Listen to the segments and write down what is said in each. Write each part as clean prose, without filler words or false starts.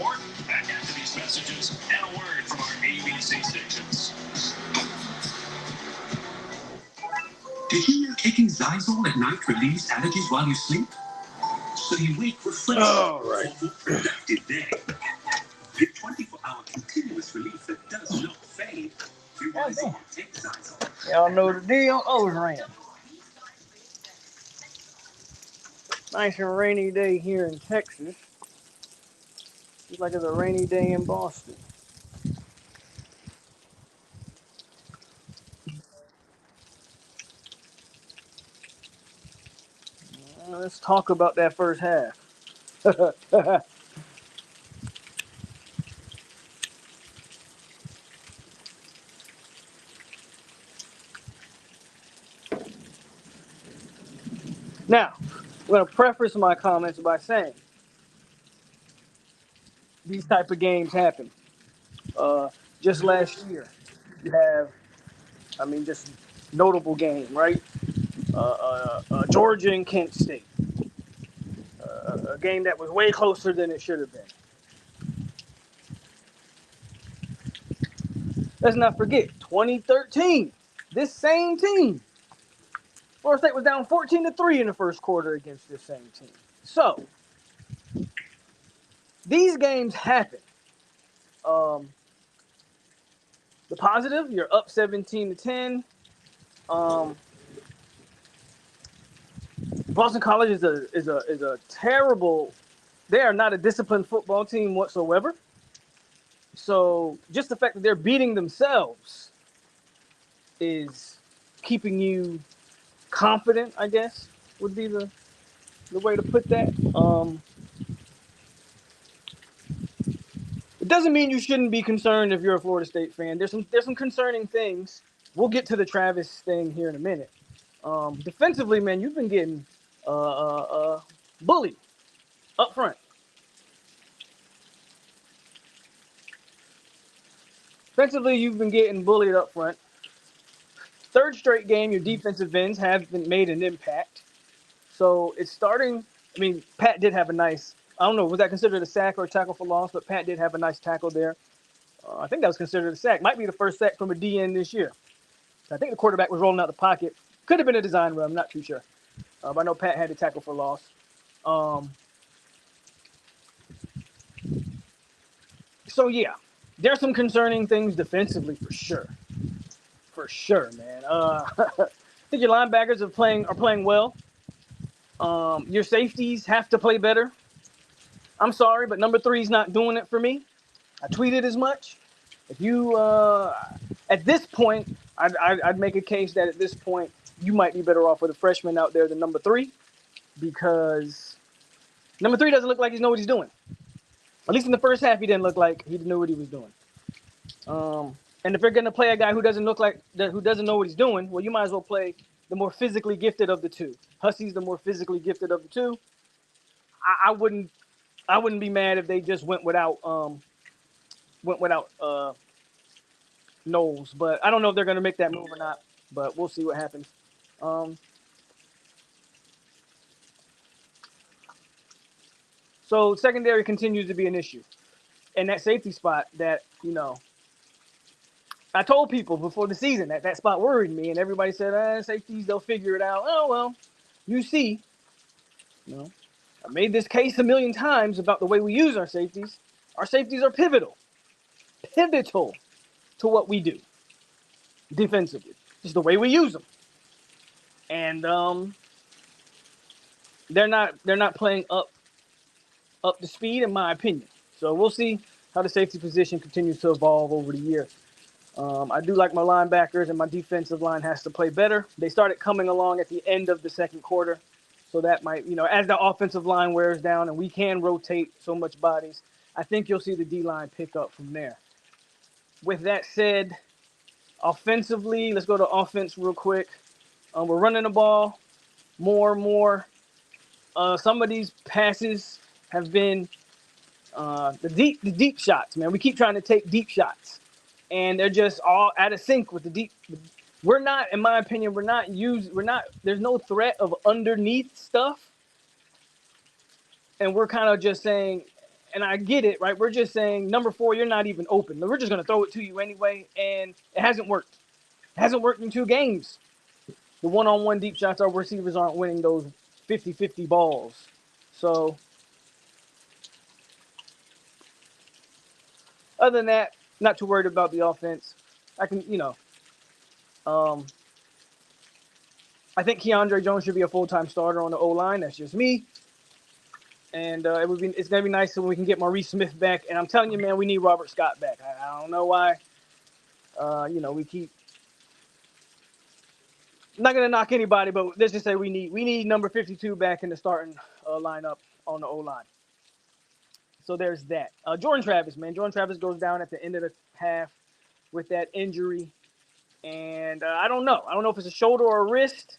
report back after these messages and a word from our ABC stations. Did you know taking Zysol at night relieves allergies while you sleep? So you wake refreshed for a more productive day. Get 24-hour continuous relief that does not fade. You rise on, take Zysol. Y'all know the deal. Ran. Nice and rainy day here in Texas. It's like it's a rainy day in Boston. Let's talk about that first half. Now, I'm going to preface my comments by saying these type of games happen. Just last year, you have, just notable game, right? Georgia and Kent State. A game that was way closer than it should have been. Let's not forget, 2013, this same team, Florida State was down 14-3 in the first quarter against this same team. So, these games happen. The positive, you're up 17-10. Boston College is a terrible. They are not a disciplined football team whatsoever. So just the fact that they're beating themselves is keeping you confident, I guess, would be the way to put that. It doesn't mean you shouldn't be concerned if you're a Florida State fan. There's some concerning things. We'll get to the Travis thing here in a minute. Defensively, man, you've been getting bullied up front. Defensively, you've been getting bullied up front. Third straight game, your defensive ends have made an impact. So it's starting. I mean, Pat did have a nice. I don't know, was that considered a sack or a tackle for loss? But Pat did have a nice tackle there. I think that was considered a sack. Might be the first sack from a DN this year. I think the quarterback was rolling out the pocket. Could have been a design run. I'm not too sure. But I know Pat had a tackle for loss. So, yeah, there's some concerning things defensively for sure. For sure, man. I think your linebackers are playing well. Your safeties have to play better. I'm sorry, but number 3 is not doing it for me. I tweeted as much. If you, at this point, I'd make a case that at this point, you might be better off with a freshman out there than number 3, because number 3 doesn't look like he knows what he's doing. At least in the first half, he didn't look like he knew what he was doing. And if you're going to play a guy who doesn't know what he's doing, well, you might as well play the more physically gifted of the two. Hussey's the more physically gifted of the two. I wouldn't be mad if they just went without Knowles, but I don't know if they're going to make that move or not. But we'll see what happens. So secondary continues to be an issue, and that safety spot that I told people before the season that spot worried me, and everybody said, safeties, they'll figure it out. Oh, well, you see, I made this case a million times about the way we use our safeties. Our safeties are pivotal to what we do defensively. Just the way we use them. And they're not playing up to speed, in my opinion. So we'll see how the safety position continues to evolve over the year. I do like my linebackers, and my defensive line has to play better. They started coming along at the end of the second quarter. So that might, as the offensive line wears down and we can rotate so much bodies, I think you'll see the D-line pick up from there. With that said, offensively, let's go to offense real quick. We're running the ball more. Some of these passes have been the deep shots, man. We keep trying to take deep shots, and they're just all out of sync with the deep. We're not, in my opinion, there's no threat of underneath stuff. And we're kind of just saying, and I get it, right? We're just saying number 4, you're not even open. We're just gonna throw it to you anyway, and it hasn't worked. It hasn't worked in 2 games. The one-on-one deep shots, our receivers aren't winning those 50-50 balls. So other than that, not too worried about the offense. I can, I think Keandre Jones should be a full-time starter on the O-line. That's just me. And it's gonna be nice when we can get Maurice Smith back. And I'm telling you, man, we need Robert Scott back. I don't know why. We keep. I'm not gonna knock anybody, but let's just say we need number 52 back in the starting lineup on the O-line. So there's that. Jordan Travis, man. Jordan Travis goes down at the end of the half with that injury. And I don't know. I don't know if it's a shoulder or a wrist.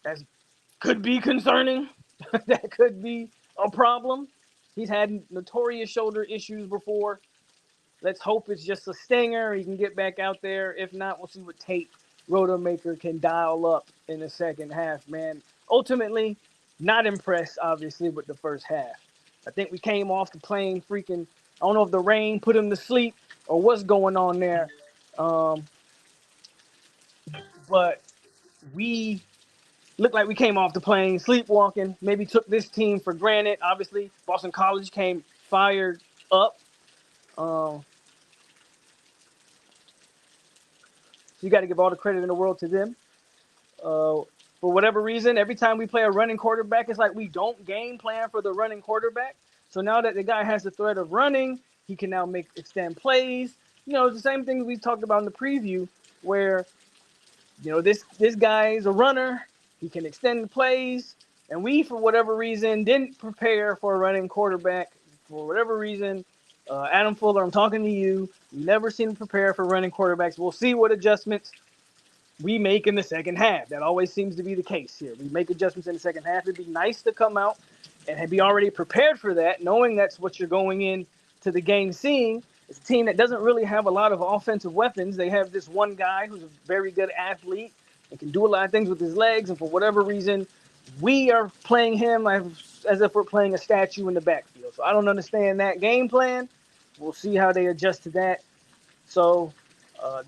That could be concerning. That could be a problem. He's had notorious shoulder issues before. Let's hope it's just a stinger. He can get back out there. If not, we'll see what Tate Rodemaker can dial up in the second half, man. Ultimately, not impressed, obviously, with the first half. I think we came off the plane freaking, I don't know if the rain put him to sleep or what's going on there. But we looked like we came off the plane sleepwalking, maybe took this team for granted. Obviously, Boston College came fired up. So you got to give all the credit in the world to them. For whatever reason, every time we play a running quarterback, it's like we don't game plan for the running quarterback. So now that the guy has the threat of running, he can now extend plays. It's the same thing we talked about in the preview where, this guy is a runner. He can extend the plays. And we, for whatever reason, didn't prepare for a running quarterback. For whatever reason, Adam Fuller, I'm talking to you. You never seem to prepare for running quarterbacks. We'll see what adjustments we make in the second half. That always seems to be the case here. We make adjustments in the second half. It'd be nice to come out and be already prepared for that, knowing that's what you're going in to the game seeing. It's a team that doesn't really have a lot of offensive weapons. They have this one guy who's a very good athlete and can do a lot of things with his legs. And for whatever reason, we are playing him as if we're playing a statue in the backfield. So I don't understand that game plan. We'll see how they adjust to that. So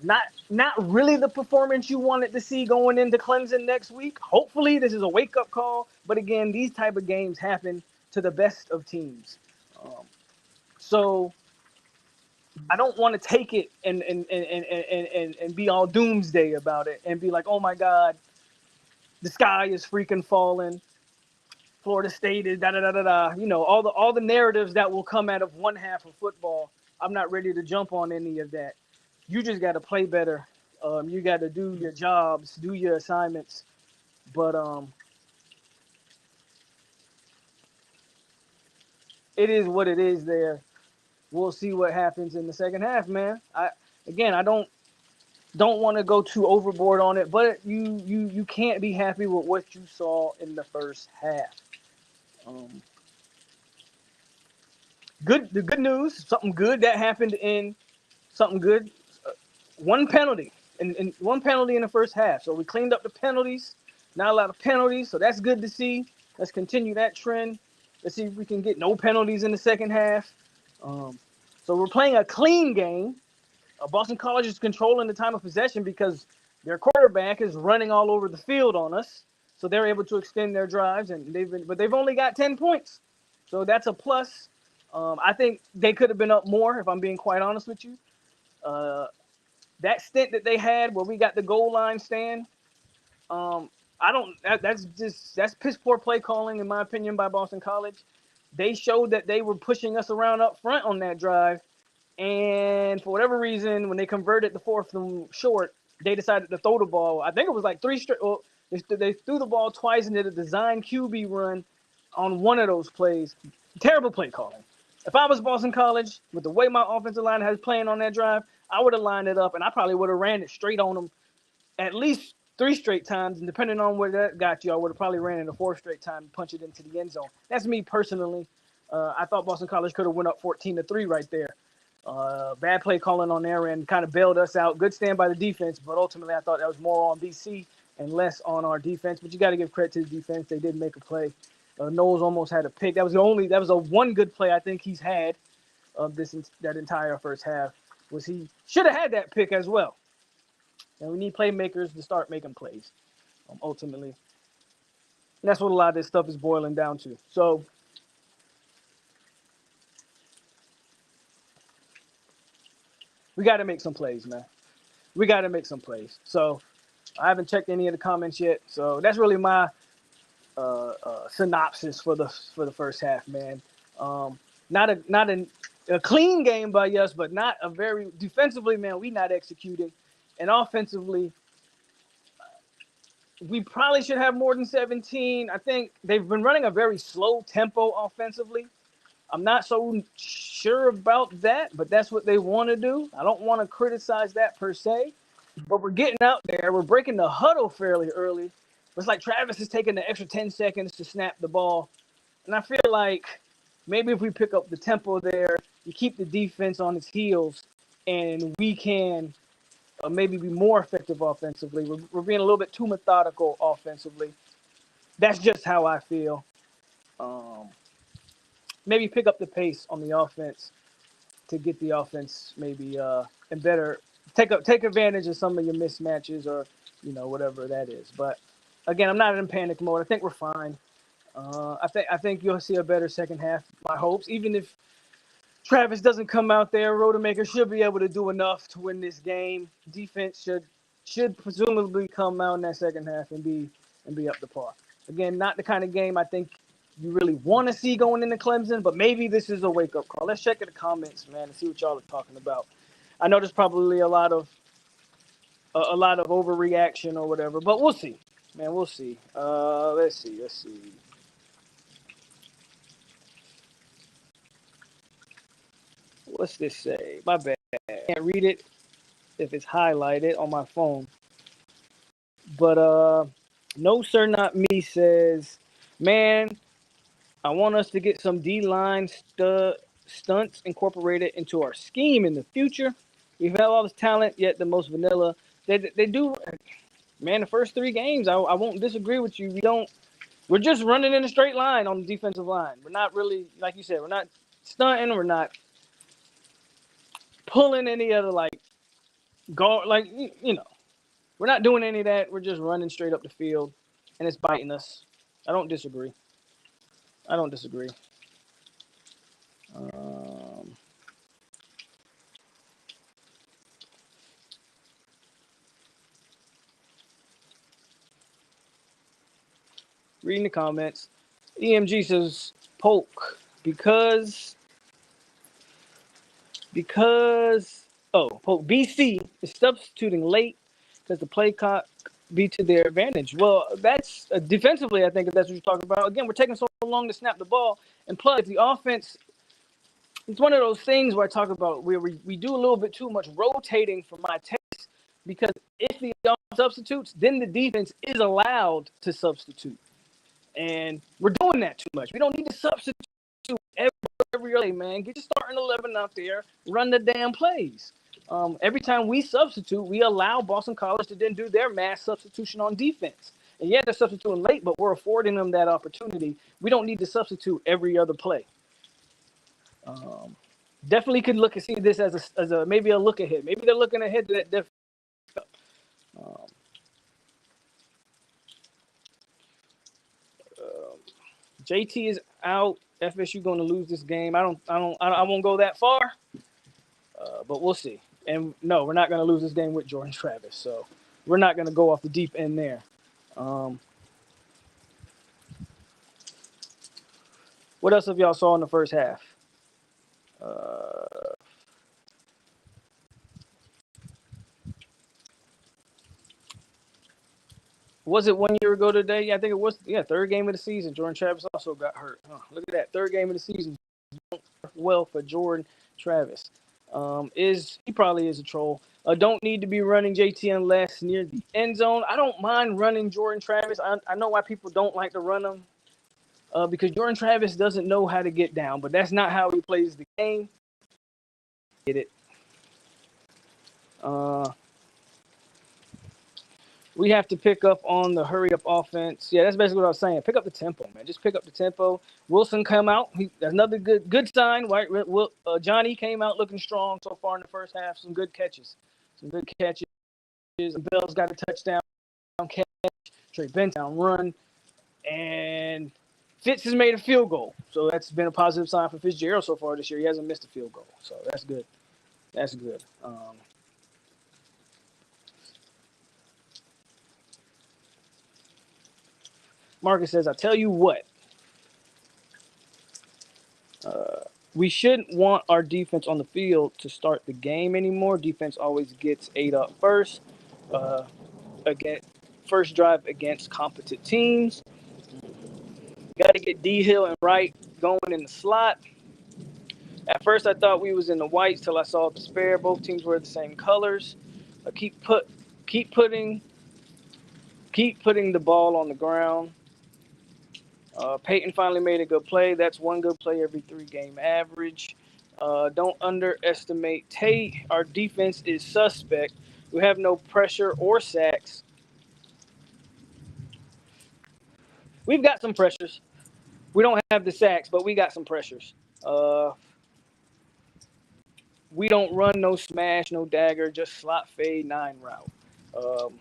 not really the performance you wanted to see going into Clemson next week. Hopefully this is a wake-up call. But again, these type of games happen to the best of teams. So I don't want to take it and be all doomsday about it and be like, oh my God, the sky is freaking falling. Florida State is da-da-da-da-da. All the narratives that will come out of one half of football. I'm not ready to jump on any of that. You just got to play better. You got to do your jobs, do your assignments. But it is what it is there. We'll see what happens in the second half, man. I don't want to go too overboard on it, but you can't be happy with what you saw in the first half. The good news, something good that happened in something good. One penalty in the first half. So we cleaned up the penalties. Not a lot of penalties, so that's good to see. Let's continue that trend. Let's see if we can get no penalties in the second half. So we're playing a clean game. Boston College is controlling the time of possession because their quarterback is running all over the field on us. So they're able to extend their drives, but they've only got 10 points. So that's a plus. I think they could have been up more, if I'm being quite honest with you. That stint that they had where we got the goal line stand, that's piss poor play calling, in my opinion, by Boston College. They showed that they were pushing us around up front on that drive. And for whatever reason, when they converted the fourth from short, they decided to throw the ball. I think it was like 3 straight. Well, they threw the ball twice and did a design QB run on one of those plays. Terrible play calling. If I was Boston College, with the way my offensive line has playing on that drive, I would have lined it up and I probably would have ran it straight on them at least 3 straight times. And depending on where that got you, I would have probably ran it a 4th straight time and punch it into the end zone. That's me personally. I thought Boston College could have went up 14-3 right there. Bad play calling on their end kind of bailed us out. Good stand by the defense, but ultimately I thought that was more on BC and less on our defense. But you got to give credit to the defense. They did make a play. Knowles almost had a pick. That was a one good play I think he's had of that entire first half. Was he should have had that pick as well. And we need playmakers to start making plays. Ultimately, and that's what a lot of this stuff is boiling down to. So we got to make some plays, man. We got to make some plays. So I haven't checked any of the comments yet. So that's really my synopsis for the first half, man. Not a clean game by us, but not a very defensively, man. We not executing, and offensively, we probably should have more than 17. I think they've been running a very slow tempo offensively. I'm not so sure about that, but that's what they want to do. I don't want to criticize that per se, but we're getting out there. We're breaking the huddle fairly early. It's like Travis is taking the extra 10 seconds to snap the ball. And I feel like maybe if we pick up the tempo there, you keep the defense on its heels, and we can maybe be more effective offensively. We're being a little bit too methodical offensively. That's just how I feel. Maybe pick up the pace on the offense to get the offense maybe and better take advantage of some of your mismatches or whatever that is. But again, I'm not in panic mode. I think we're fine. I think you'll see a better second half. My hopes, even if Travis doesn't come out there, Rodemaker should be able to do enough to win this game. Defense should presumably come out in that second half and be up to par. Again, not the kind of game I think you really want to see going into Clemson, but maybe this is a wake-up call. Let's check in the comments, man, and see what y'all are talking about. I know there's probably a lot of overreaction or whatever, but we'll see, man. We'll see. Let's see. What's this say? My bad. I can't read it if it's highlighted on my phone. But no sir, not me says, man, I want us to get some D-line stunts incorporated into our scheme in the future. We've had all this talent, yet the most vanilla. They do, man. The first 3 games, I won't disagree with you. We're just running in a straight line on the defensive line. We're not really, like you said, we're not stunting. We're not pulling any other guard, we're not doing any of that. We're just running straight up the field, and it's biting us. I don't disagree. Reading the comments. EMG says POLK because POLK BC is substituting late because the play clock be to their advantage. Well, that's defensively, I think, if that's what you're talking about. Again, we're taking so long to snap the ball, and plus the offense. It's one of those things where I talk about where we do a little bit too much rotating for my taste, because if the offense substitutes, then the defense is allowed to substitute. And we're doing that too much. We don't need to substitute every other, man. Get your starting 11 out there, run the damn plays. Every time we substitute, we allow Boston College to then do their mass substitution on defense. And yeah, they're substituting late, but we're affording them that opportunity. We don't need to substitute every other play. Definitely could look and see this as a maybe a look ahead. Maybe they're looking ahead to that. JT is out. FSU going to lose this game. I won't go that far, but we'll see. And no, we're not going to lose this game with Jordan Travis. So we're not going to go off the deep end there. What else have y'all saw in the first half? Was it 1 year ago today? Yeah, I think it was. Yeah, third game of the season. Jordan Travis also got hurt. Look at that. Third game of the season. Well for Jordan Travis. He probably is a troll. Don't need to be running JT unless near the end zone. I don't mind running Jordan Travis. I know why people don't like to run him. Because Jordan Travis doesn't know how to get down, but that's not how he plays the game. Get it. We have to pick up on the hurry up offense. Yeah, that's basically what I was saying. Pick up the tempo, man. Just pick up the tempo. Wilson come out. That's another good sign. Right? Johnny came out looking strong so far in the first half. Some good catches. Some good catches. Bell's got a touchdown catch. Trey Bentown run. And Fitz has made a field goal. So that's been a positive sign for Fitzgerald so far this year. He hasn't missed a field goal. So that's good. That's good. Marcus says, I tell you what, we shouldn't want our defense on the field to start the game anymore. Defense always gets ate up first. Again, first drive against competent teams. Got to get D Hill and Wright going in the slot. At first, I thought we was in the whites till I saw the spare. Both teams were the same colors. Keep putting the ball on the ground. Peyton finally made a good play. That's one good play every 3-game average. Don't underestimate Tate. Our defense is suspect. We have no pressure or sacks. We've got some pressures. We don't have the sacks, but we got some pressures. We don't run no smash, no dagger, just slot fade 9 route.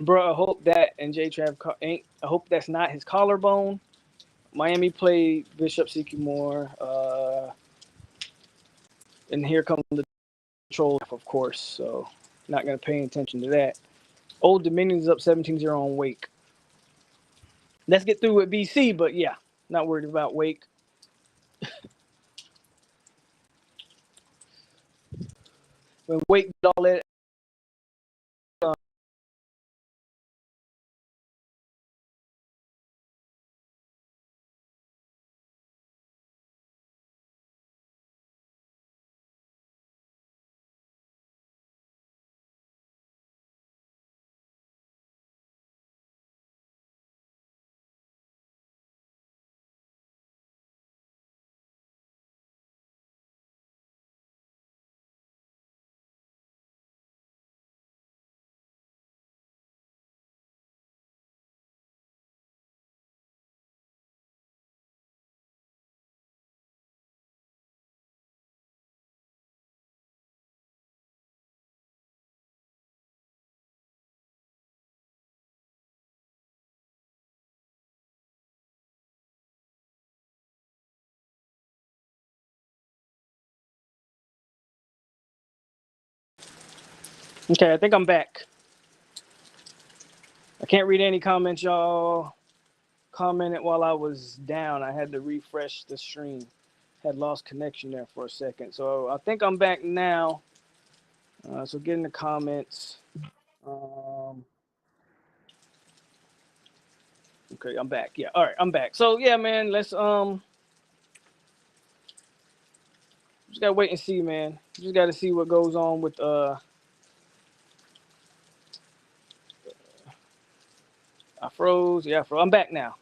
Bro, I hope that and J Trav ain't. I hope that's not his collarbone. Miami played Bishop Sycamore, and here comes the troll, of course. So not gonna pay attention to that. Old Dominion's up 17-0 on Wake. Let's get through with BC, but yeah, not worried about Wake. When Wake did all that. Okay, I think I'm back. I can't read any comments, y'all. Commented while I was down. I had to refresh the stream. Had lost connection there for a second. So I think I'm back now. So get in the comments. Okay, I'm back. Yeah, all right, I'm back. So yeah, man, let's just gotta wait and see, man. Just gotta see what goes on with I froze. Yeah, I'm back now.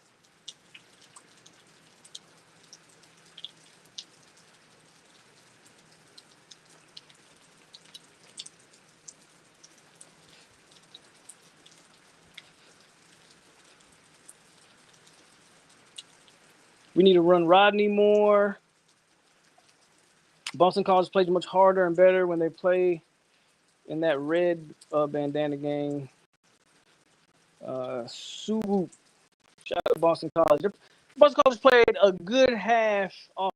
We need to run Rodney more. Boston College plays much harder and better when they play in that red bandana game. Shout out to Boston College. Boston College played a good half on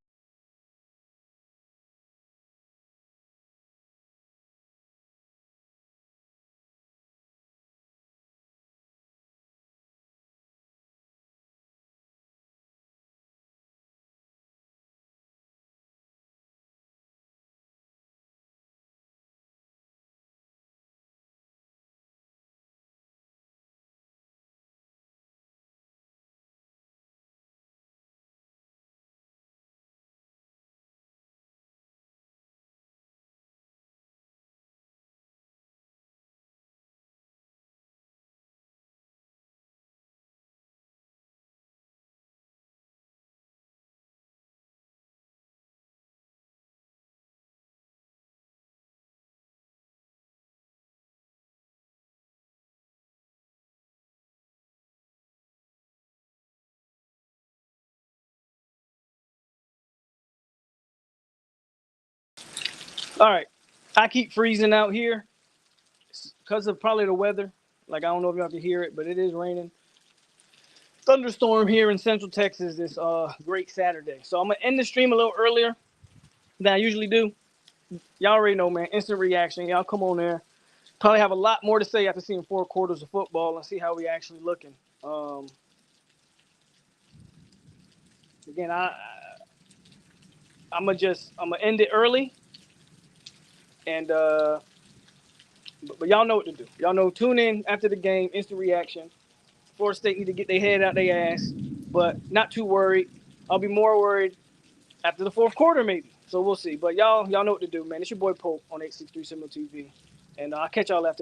All right. I keep freezing out here because of probably the weather. Like, I don't know if y'all can hear it, but it is raining. Thunderstorm here in Central Texas this great Saturday. So I'm going to end the stream a little earlier than I usually do. Y'all already know, man. Instant reaction. Y'all come on there. Probably have a lot more to say after seeing 4 quarters of football and see how we actually looking. Again, I'm gonna end it early, and but y'all know what to do. Y'all know, tune in after the game, instant reaction. Florida State need to get their head out their ass, but not too worried. I'll be more worried after the 4th quarter, maybe. So we'll see. But y'all know what to do, man. It's your boy Polk on 863 Seminole TV, and I'll catch y'all after.